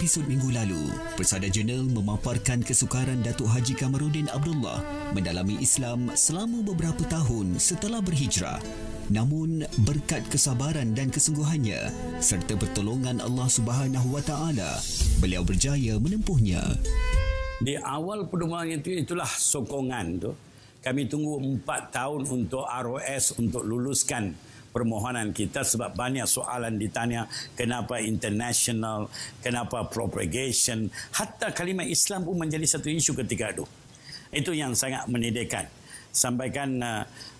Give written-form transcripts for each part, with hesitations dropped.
episod minggu lalu, Persada Jurnal memaparkan kesukaran Datuk Haji Kamarudin Abdullah mendalami Islam selama beberapa tahun setelah berhijrah. Namun, berkat kesabaran dan kesungguhannya serta pertolongan Allah Subhanahu Wa Taala, beliau berjaya menempuhnya. Di awal pertemuan itulah sokongan tu. Kami tunggu 4 tahun untuk ROS untuk luluskan permohonan kita sebab banyak soalan ditanya kenapa international, kenapa propagation, hatta kalimah Islam pun menjadi satu isu ketika itu. Itu yang sangat menyedihkan. Sampaikan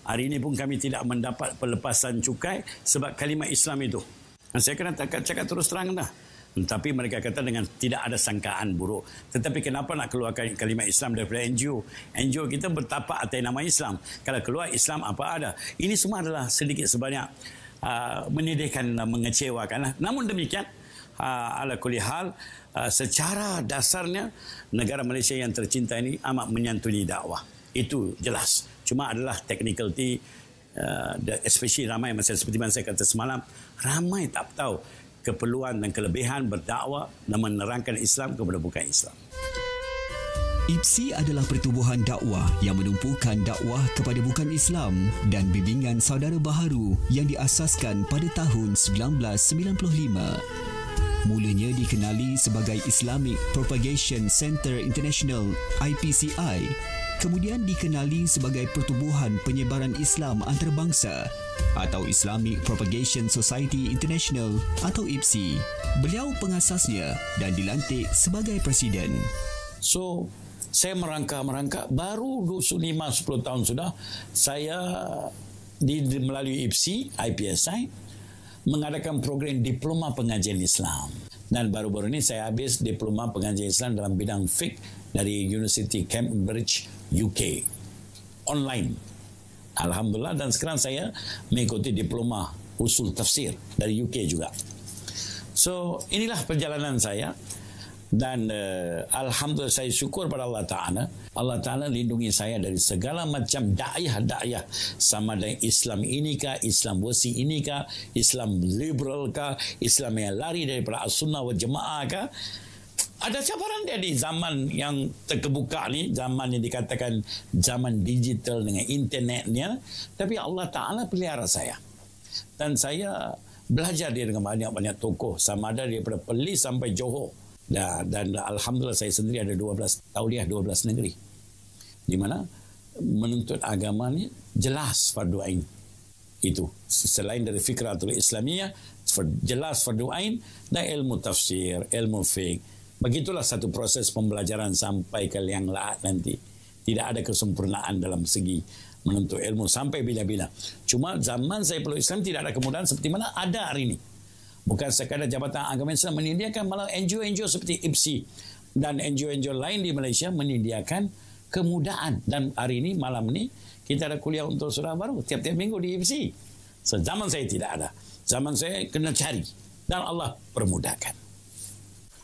hari ini pun kami tidak mendapat pelepasan cukai sebab kalimah Islam itu. Saya kena cakap terus terang dah. Tapi mereka kata dengan tidak ada sangkaan buruk. Tetapi kenapa nak keluarkan kalimah Islam daripada NGO? NGO kita bertapak atas nama Islam. Kalau keluar Islam apa ada? Ini semua adalah sedikit sebanyak menyedihkan dan mengecewakan. Namun demikian, ala kulli hal, secara dasarnya negara Malaysia yang tercinta ini amat menyantuni dakwah. Itu jelas. Cuma adalah technicality, especially ramai, seperti yang saya kata semalam, ramai tak tahu keperluan dan kelebihan berdakwah dan menerangkan Islam kepada bukan Islam. IPSI adalah pertubuhan dakwah yang menumpukan dakwah kepada bukan Islam dan bimbingan saudara baharu yang diasaskan pada tahun 1995. Mulanya dikenali sebagai Islamic Propagation Centre International (IPCI), kemudian dikenali sebagai Pertubuhan Penyebaran Islam Antarabangsa atau Islamic Propagation Society International atau IPSI. Beliau pengasasnya dan dilantik sebagai presiden. So, saya merangka baru 5-10 tahun sudah saya melalui IPSI, IPSI mengadakan program Diploma Pengajian Islam. Dan baru-baru ini saya habis Diploma Pengajian Islam dalam bidang fiqh dari University Cambridge, UK. Online. Alhamdulillah, dan sekarang saya mengikuti Diploma Usul Tafsir dari UK juga. So, inilah perjalanan saya. Dan Alhamdulillah saya syukur pada Allah Ta'ala. Allah Ta'ala lindungi saya dari segala macam da'iyah. Sama dengan Islam inikah, Islam wasi inikah, Islam liberal kah, Islam yang lari daripada as-sunnah wal jamaah kah. Ada cabaran dia di zaman yang terkebuka ni, zaman yang dikatakan zaman digital dengan internetnya. Tapi Allah Ta'ala pelihara saya. Dan saya belajar dia dengan banyak-banyak tokoh. Sama ada daripada Perlis sampai Johor. Dan Alhamdulillah saya sendiri ada 12 tauliah 12 negeri. Di mana menuntut agama ni jelas fardu ain. Itu. Selain dari fikratul Islamiyah, jelas fardu ain dan ilmu tafsir, ilmu fiqh. Begitulah satu proses pembelajaran sampai ke yang lahat nanti. Tidak ada kesempurnaan dalam segi menuntut ilmu sampai bila-bila. Cuma zaman saya peluk Islam tidak ada kemudahan seperti mana ada hari ini. Bukan sekadar Jabatan Agama Islam menyediakan, malah NGO-NGO seperti IPSI dan NGO-NGO lain di Malaysia menyediakan kemudahan. Dan hari ini, malam ini, kita ada kuliah untuk surah baru tiap-tiap minggu di IPSI. So, zaman saya tidak ada. Zaman saya kena cari. Dan Allah permudahkan.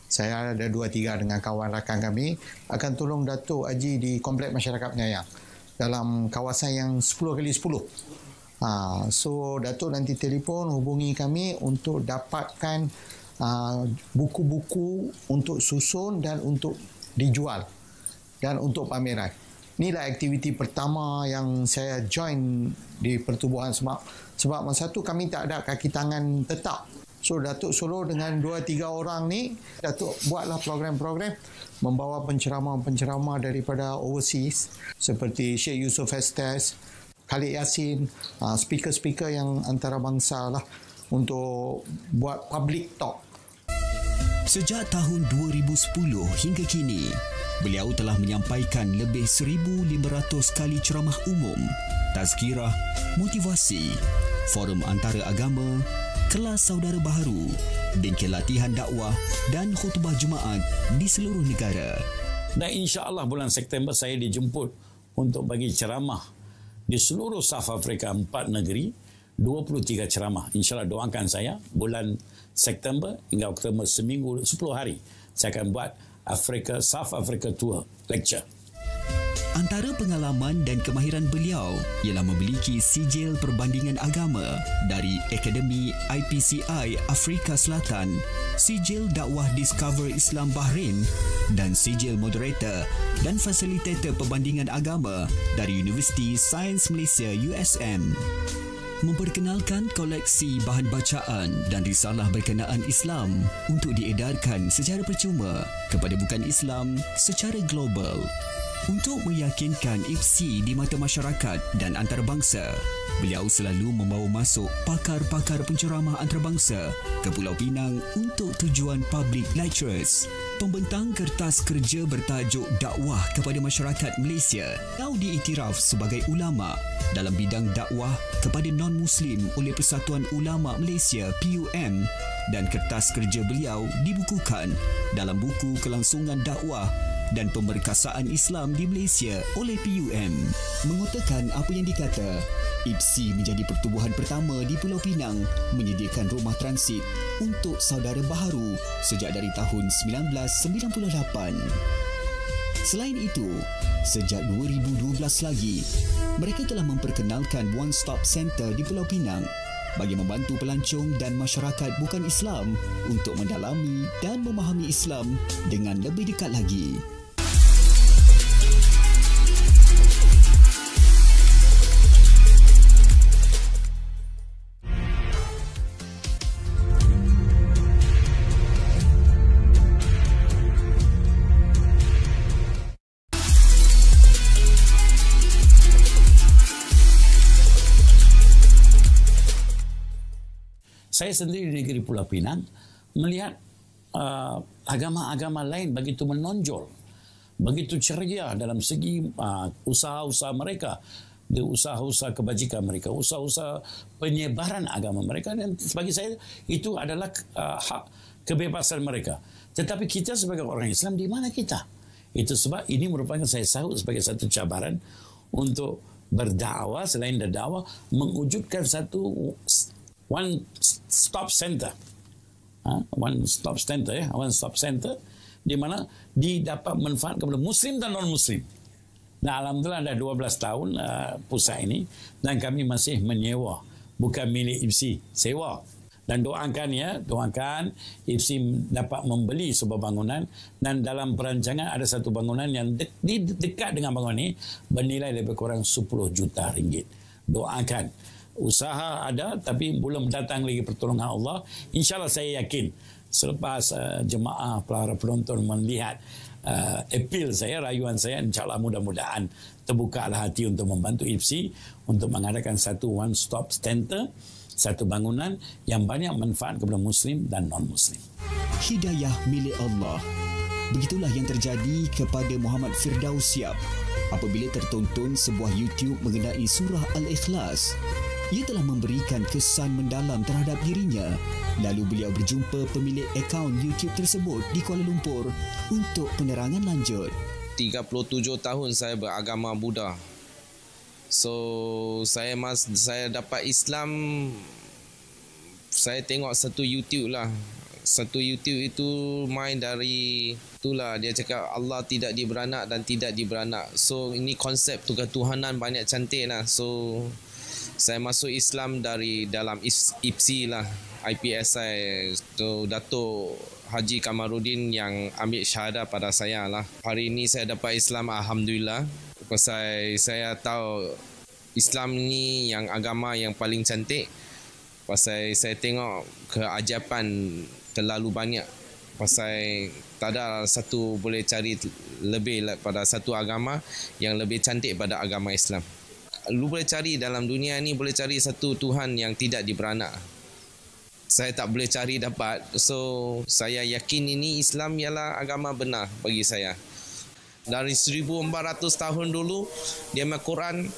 Saya ada 2-3 dengan kawan rakan kami akan tolong Datuk Haji di Komplek Masyarakat Penyayang dalam kawasan yang 10x10. So Datuk nanti telefon hubungi kami untuk dapatkan buku-buku untuk susun dan untuk dijual dan untuk pameran. Inilah aktiviti pertama yang saya join di pertubuhan sebab masa tu kami tak ada kaki tangan tetap. So Datuk Solo dengan 2-3 orang ni, Datuk buatlah program-program membawa penceramah-penceramah daripada overseas seperti Syekh Yusof Estes, Khalid Yasin, speaker-speaker yang antarabangsa lah untuk buat public talk. Sejak tahun 2010 hingga kini, beliau telah menyampaikan lebih 1,500 kali ceramah umum, tazkirah, motivasi, forum antara agama, kelas saudara baharu, bingkai latihan dakwah dan khutbah Jumaat di seluruh negara. Dan insya-Allah bulan September saya dijemput untuk bagi ceramah di seluruh South Africa, 4 negeri, 23 ceramah. Insya-Allah doakan saya bulan September hingga Oktober, seminggu 10 hari saya akan buat South Africa Tour lecture. Antara pengalaman dan kemahiran beliau ialah memiliki sijil perbandingan agama dari Akademi IPCI Afrika Selatan, sijil dakwah Discover Islam Bahrain dan sijil moderator dan fasilitator perbandingan agama dari Universiti Sains Malaysia USM. Memperkenalkan koleksi bahan bacaan dan risalah berkenaan Islam untuk diedarkan secara percuma kepada bukan Islam secara global. Untuk meyakinkan IPSI di mata masyarakat dan antarabangsa, beliau selalu membawa masuk pakar-pakar penceramah antarabangsa ke Pulau Pinang untuk tujuan public lectures. Pembentang kertas kerja bertajuk Dakwah kepada Masyarakat Malaysia beliau diiktiraf sebagai ulama dalam bidang dakwah kepada non-Muslim oleh Persatuan Ulama Malaysia PUM, dan kertas kerja beliau dibukukan dalam buku kelangsungan dakwah dan pemerkasaan Islam di Malaysia oleh PUM. Mengutarakan apa yang dikata, IPSI menjadi pertubuhan pertama di Pulau Pinang menyediakan rumah transit untuk saudara baharu sejak dari tahun 1998. Selain itu, sejak 2012 lagi, mereka telah memperkenalkan One Stop Center di Pulau Pinang bagi membantu pelancong dan masyarakat bukan Islam untuk mendalami dan memahami Islam dengan lebih dekat lagi. Saya sendiri di negeri Pulau Pinang melihat agama-agama lain begitu menonjol, begitu ceria dalam segi usaha-usaha mereka, usaha-usaha kebajikan mereka, usaha-usaha penyebaran agama mereka, dan bagi saya itu adalah hak kebebasan mereka. Tetapi kita sebagai orang Islam, di mana kita? Itu sebab ini merupakan saya sahut sebagai satu cabaran untuk berdakwah, selain berdakwah, mewujudkan satu One Stop Center. One Stop Center, One Stop Center di mana didapat manfaat kepada Muslim dan non-Muslim. Nah, alhamdulillah ada 12 tahun pusat ini, dan kami masih menyewa, bukan milik IPSI, sewa. Dan doakan IPSI dapat membeli sebuah bangunan, dan dalam perancangan ada satu bangunan yang dekat dengan bangunan ini bernilai lebih kurang 10 juta ringgit. Doakan. Usaha ada, tapi belum datang lagi pertolongan Allah. InsyaAllah saya yakin selepas jemaah para penonton melihat appeal saya, rayuan saya, insyaAllah mudah-mudahan terbukalah hati untuk membantu IPSI untuk mengadakan satu One Stop Center, satu bangunan yang banyak manfaat kepada Muslim dan non-Muslim. Hidayah milik Allah. Begitulah yang terjadi kepada Muhammad Firdaus Siap apabila tertonton sebuah YouTube mengenai surah Al-Ikhlas. Ia telah memberikan kesan mendalam terhadap dirinya. Lalu beliau berjumpa pemilik akaun YouTube tersebut di Kuala Lumpur untuk penerangan lanjut. 37 tahun saya beragama Buddha. So, saya dapat Islam, saya tengok satu YouTube lah. Satu YouTube itu main dari, itulah dia cakap Allah tidak diberanak dan tidak diberanak. So, ini konsep ketuhanan banyak cantik lah. So, saya masuk Islam dari dalam IPSI lah, IPSI. So, Datuk Haji Kamarudin yang ambil syahadah pada saya lah. Hari ini saya dapat Islam, alhamdulillah. Pasal saya tahu Islam ni yang agama yang paling cantik. Pasal saya tengok keajaban terlalu banyak. Pasal tak ada satu boleh cari lebih pada satu agama yang lebih cantik pada agama Islam. Lu boleh cari dalam dunia ni, boleh cari satu Tuhan yang tidak diberanak. Saya tak boleh cari dapat. So, saya yakin ini Islam ialah agama benar bagi saya. Dari 1400 tahun dulu, dia Quran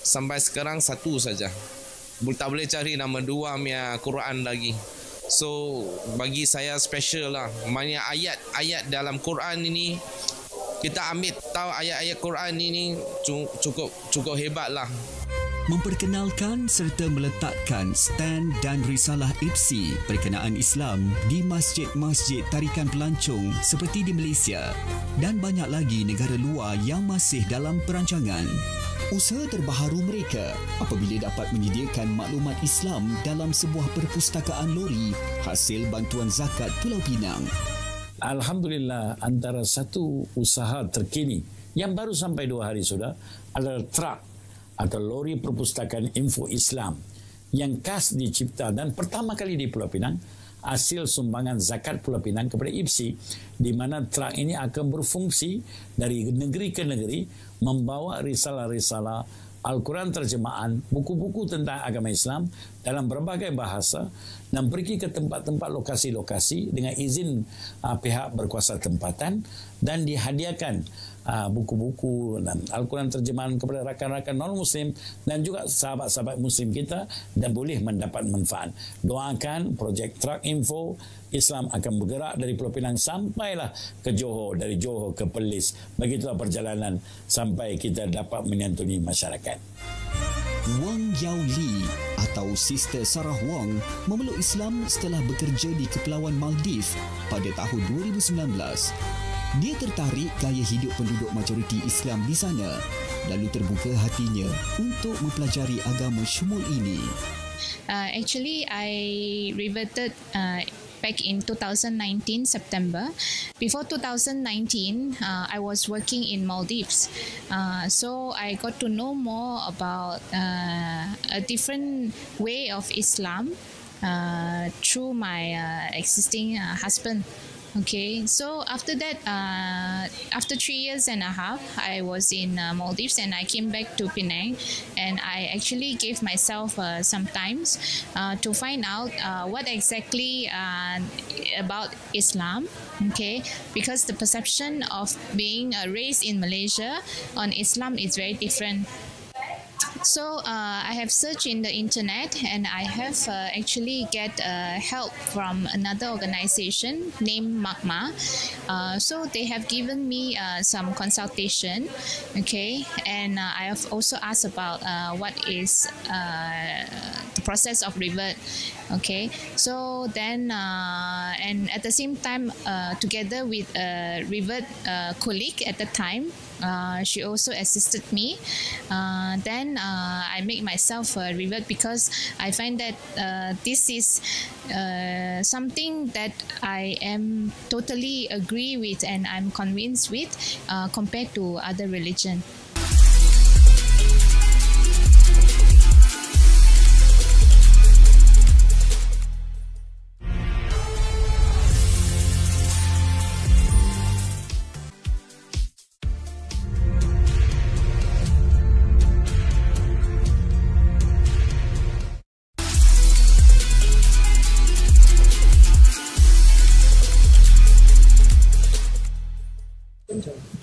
sampai sekarang satu saja. Tak boleh cari nama dua Quran lagi. So, bagi saya special lah. Banyak ayat-ayat dalam Quran ini, kita ambil tahu ayat-ayat Quran ini cukup hebat lah. memperkenalkan serta meletakkan stand dan risalah IPSI berkenaan Islam di masjid-masjid tarikan pelancong seperti di Malaysia dan banyak lagi negara luar yang masih dalam perancangan. Usaha terbaharu mereka apabila dapat menyediakan maklumat Islam dalam sebuah perpustakaan lori hasil bantuan zakat Pulau Pinang. Alhamdulillah, antara satu usaha terkini yang baru sampai 2 hari sudah adalah truk atau lori perpustakaan info Islam yang khas dicipta dan pertama kali di Pulau Pinang hasil sumbangan zakat Pulau Pinang kepada IPSI, di mana truk ini akan berfungsi dari negeri ke negeri membawa risalah-risalah Al-Quran terjemahan, buku-buku tentang agama Islam dalam berbagai bahasa dan pergi ke tempat-tempat lokasi-lokasi dengan izin pihak berkuasa tempatan dan dihadiahkan buku-buku dan Al-Quran terjemahan kepada rakan-rakan non-Muslim dan juga sahabat-sahabat Muslim kita dan boleh mendapat manfaat. Doakan projek Truk Info Islam akan bergerak dari Pulau Pinang sampailah ke Johor, dari Johor ke Perlis. Begitulah perjalanan sampai kita dapat menyantuni masyarakat. Wang Yao Li atau Sister Sarah Wong memeluk Islam setelah bekerja di Kepulauan Maldives pada tahun 2019. Dia tertarik gaya hidup penduduk majoriti Islam di sana, lalu terbuka hatinya untuk mempelajari agama syumul ini. Actually, I reverted back in 2019 September. Before 2019, I was working in Maldives. So I got to know more about a different way of Islam through my existing husband. Okay, so after that, after 3 years and a half, I was in Maldives and I came back to Penang, and I actually gave myself some time to find out what exactly about Islam. Okay, because the perception of being raised in Malaysia on Islam is very different. So I have searched in the internet and I have actually get help from another organization named Magma. So they have given me some consultation, okay, and I have also asked about what is the process of revert, okay. So then and at the same time together with a revert colleague at the time, she also assisted me. Then I make myself revert because I find that this is something that I am totally agree with and I'm convinced with compared to other religion.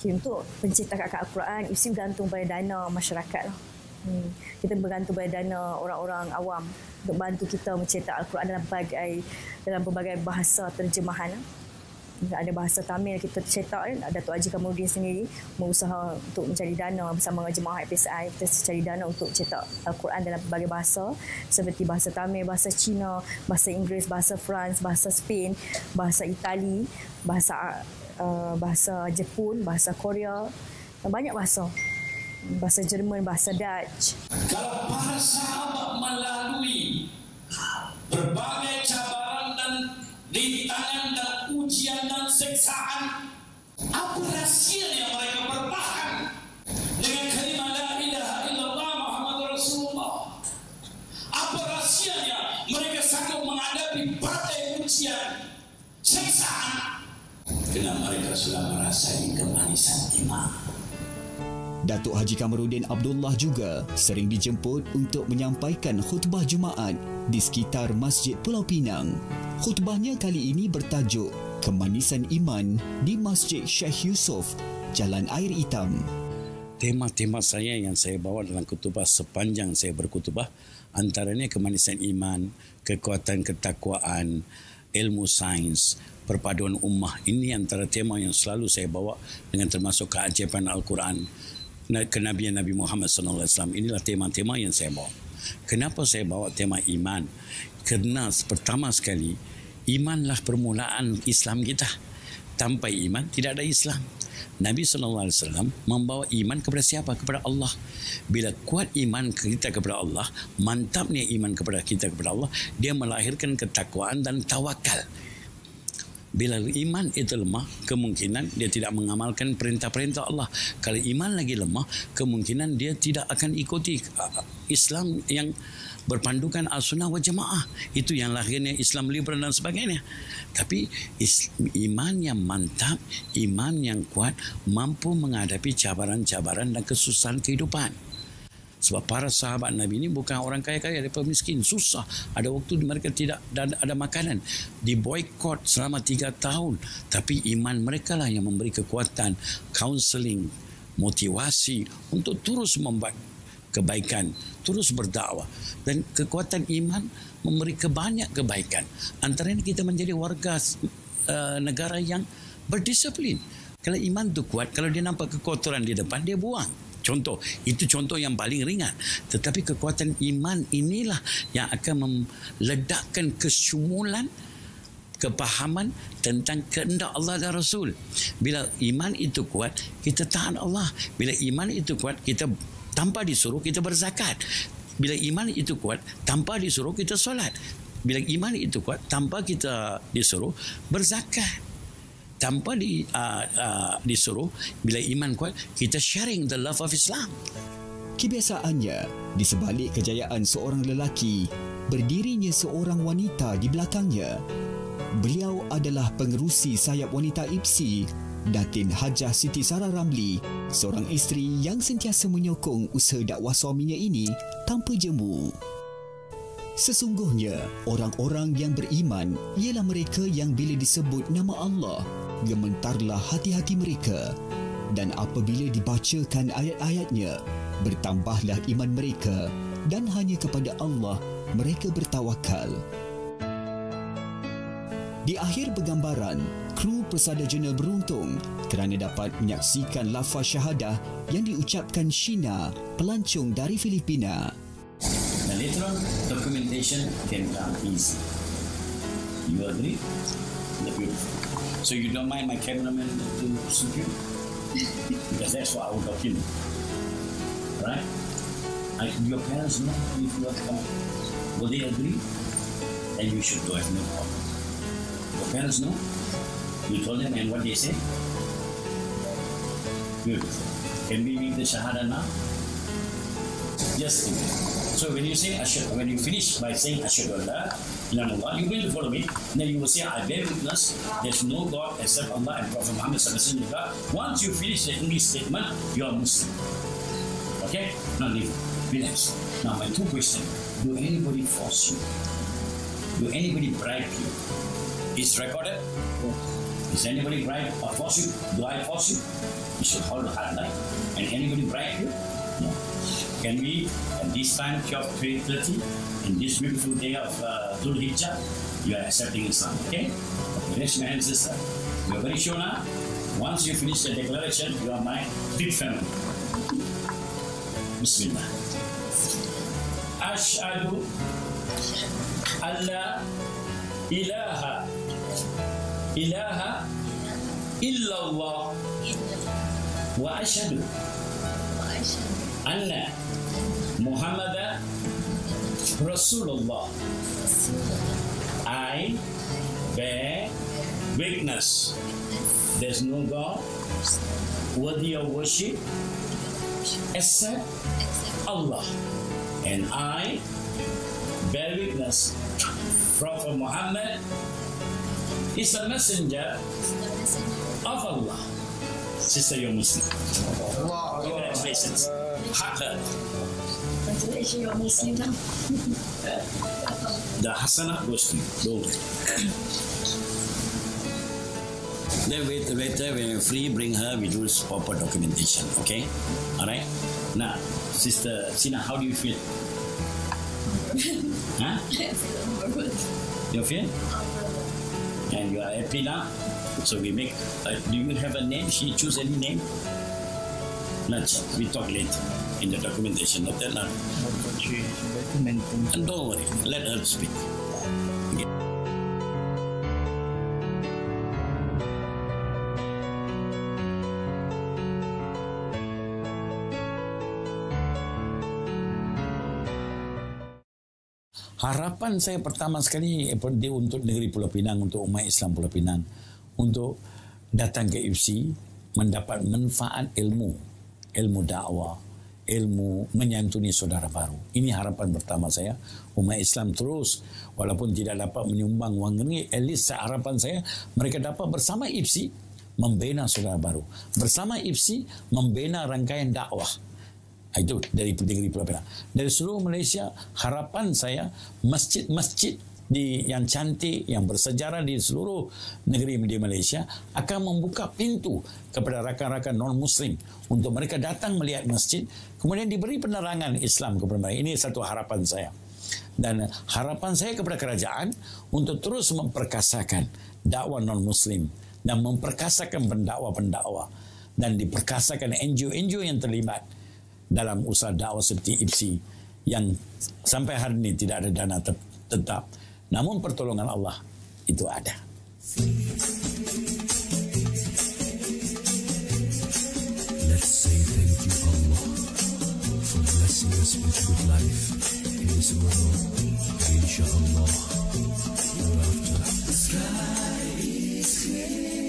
Untuk pencetakan Al-Quran, IPSI bergantung pada dana masyarakat. Kita bergantung pada dana orang-orang awam untuk bantu kita mencetak Al-Quran dalam berbagai bahasa terjemahan. Ada bahasa Tamil kita cetak, Datuk Haji Kamarudin sendiri berusaha untuk mencari dana bersama jemaah IPSI. Kita cari dana untuk cetak Al-Quran dalam berbagai bahasa seperti bahasa Tamil, bahasa Cina, bahasa Inggeris, bahasa France, bahasa Spain, bahasa Itali, bahasa Jepun, bahasa Korea, banyak bahasa. Bahasa Jerman, bahasa Dutch. Kalau para sahabat melalui berbagai cabaran dan rintangan dan ujian dan siksaan, apa rahsianya mereka bertahan dengan kalimah la ilaha illallah Muhammadur Rasulullah? Apa rahsianya mereka sanggup menghadapi badai ujian, siksaan? Kerana mereka sudah merasai kemanisan iman. Datuk Haji Kamarudin Abdullah juga sering dijemput untuk menyampaikan khutbah Jumaat di sekitar Masjid Pulau Pinang. Khutbahnya kali ini bertajuk Kemanisan Iman di Masjid Syekh Yusof, Jalan Air Hitam. Tema-tema saya yang saya bawa dalam khutbah sepanjang saya berkhutbah antaranya kemanisan iman, kekuatan ketakwaan, ilmu sains, perpaduan ummah. Ini antara tema yang selalu saya bawa dengan termasuk keajaiban Al-Quran. kenabian Nabi Muhammad SAW. Inilah tema-tema yang saya bawa. Kenapa saya bawa tema iman? Kerana pertama sekali, imanlah permulaan Islam kita. Tanpa iman tidak ada Islam. Nabi SAW membawa iman kepada siapa? Kepada Allah. Bila kuat iman kita kepada Allah, mantapnya iman kepada kita kepada Allah, dia melahirkan ketakwaan dan tawakal. Bila iman itu lemah, kemungkinan dia tidak mengamalkan perintah-perintah Allah. Kalau iman lagi lemah, kemungkinan dia tidak akan ikuti Islam yang berpandukan as-sunnah wa jamaah. Itu yang lahirnya Islam liberal dan sebagainya. Tapi iman yang mantap, iman yang kuat, mampu menghadapi cabaran-cabaran dan kesusahan kehidupan. Sebab para sahabat Nabi ini bukan orang kaya-kaya, mereka miskin, susah. Ada waktu mereka tidak ada makanan. Diboykot selama 3 tahun. Tapi iman mereka lah yang memberi kekuatan, counseling, motivasi untuk terus membuat kebaikan, terus berdakwah. Dan kekuatan iman memberi banyak kebaikan. Antaranya kita menjadi warga negara yang berdisiplin. Kalau iman itu kuat, kalau dia nampak kekotoran di depan, dia buang. Contoh, itu contoh yang paling ringan. Tetapi kekuatan iman inilah yang akan meledakkan kesyumulan kepahaman tentang kehendak Allah dan Rasul. Bila iman itu kuat, kita taat Allah. Bila iman itu kuat, kita tanpa disuruh kita berzakat. Bila iman itu kuat, tanpa disuruh kita solat. Bila iman itu kuat, tanpa kita disuruh berzakat. Tanpa disuruh, bila iman kuat, kita sharing the love of Islam. Kebiasaannya, di sebalik kejayaan seorang lelaki, berdirinya seorang wanita di belakangnya. Beliau adalah pengerusi sayap wanita IPSI, Datin Hajah Siti Sarah Ramli, seorang isteri yang sentiasa menyokong usaha dakwah suaminya ini tanpa jemu. Sesungguhnya, orang-orang yang beriman ialah mereka yang bila disebut nama Allah, gementarlah hati-hati mereka. Dan apabila dibacakan ayat-ayatnya, bertambahlah iman mereka dan hanya kepada Allah mereka bertawakal. Di akhir pergambaran, kru Persada Jurnal beruntung kerana dapat menyaksikan lafaz syahadah yang diucapkan Sheena, pelancong dari Filipina. And later on, documentation can come easy. You agree? Beautiful. So you don't mind my cameraman to shoot you? Because that's what I would document. Right? Your parents know if you are coming. Will they agree? Then you should go have no problem. Your parents know? You told them and what they say? Beautiful. Can we make the shahada now? Just think. So when you say when you finish by saying Ashhadu an la ilaha illallah, you're going to follow me. Then you will say, I bear witness there's no God except Allah and Prophet Muhammad sallallahu alaihi wasallam. Once you finish the English statement, you are Muslim. Okay? Now leave. Relax. Now my 2 questions. Do anybody force you? Do anybody bribe you? It's recorded? Is anybody bribe or force you? Do I force you? You should hold a hard line. And anybody bribe you? No. Can we, at this time, 12:30, in this beautiful day of Dhul Hijjah, you are accepting Islam, okay? Raise your hand, sister. You are very sure now? Once you finish the declaration, you are my big family. Bismillah. Ashhadu an la ilaha illallah wa ashhadu anna Muhammadan Rasulullah. I bear witness there's no God worthy of worship except Allah, and I bear witness Prophet Muhammad is a messenger of Allah. Sister, you're Muslim. Congratulations. Congratulations, you're Muslim now. The Hasanah goes to you. Don't. Then later, when you're free, bring her. We do proper documentation. Okay? All right? Now, Sister Sina, how do you feel? Huh? You feel? And you are happy now? So we make. Do you have a name? She choose any name? we talk later in the documentation. Not that now. And don't worry, let her speak. Okay. Harapan saya pertama sekali untuk negeri Pulau Pinang, untuk umat Islam Pulau Pinang, untuk datang ke IFC, mendapat manfaat ilmu dakwah, ilmu menyantuni saudara baru. Ini harapan pertama saya. Umat Islam terus, walaupun tidak dapat menyumbang wang ringgit, at least harapan saya, mereka dapat bersama IFC membina saudara baru. Bersama IFC membina rangkaian dakwah. Itu dari negeri Pulau Pinang. Dari seluruh Malaysia, harapan saya masjid-masjid yang cantik, yang bersejarah di seluruh negeri di Malaysia akan membuka pintu kepada rakan-rakan non-Muslim untuk mereka datang melihat masjid, kemudian diberi penerangan Islam kepada mereka. Ini satu harapan saya. Dan harapan saya kepada kerajaan untuk terus memperkasakan dakwah non-Muslim dan memperkasakan pendakwa-pendakwa dan diperkasakan NGO-NGO yang terlibat dalam usaha dakwah seperti IFC yang sampai hari ini tidak ada dana tetap. Namun pertolongan Allah itu ada. Let's say thank you Allah for blessing us with good life in this world. Inshallah, hereafter. The sky is clear.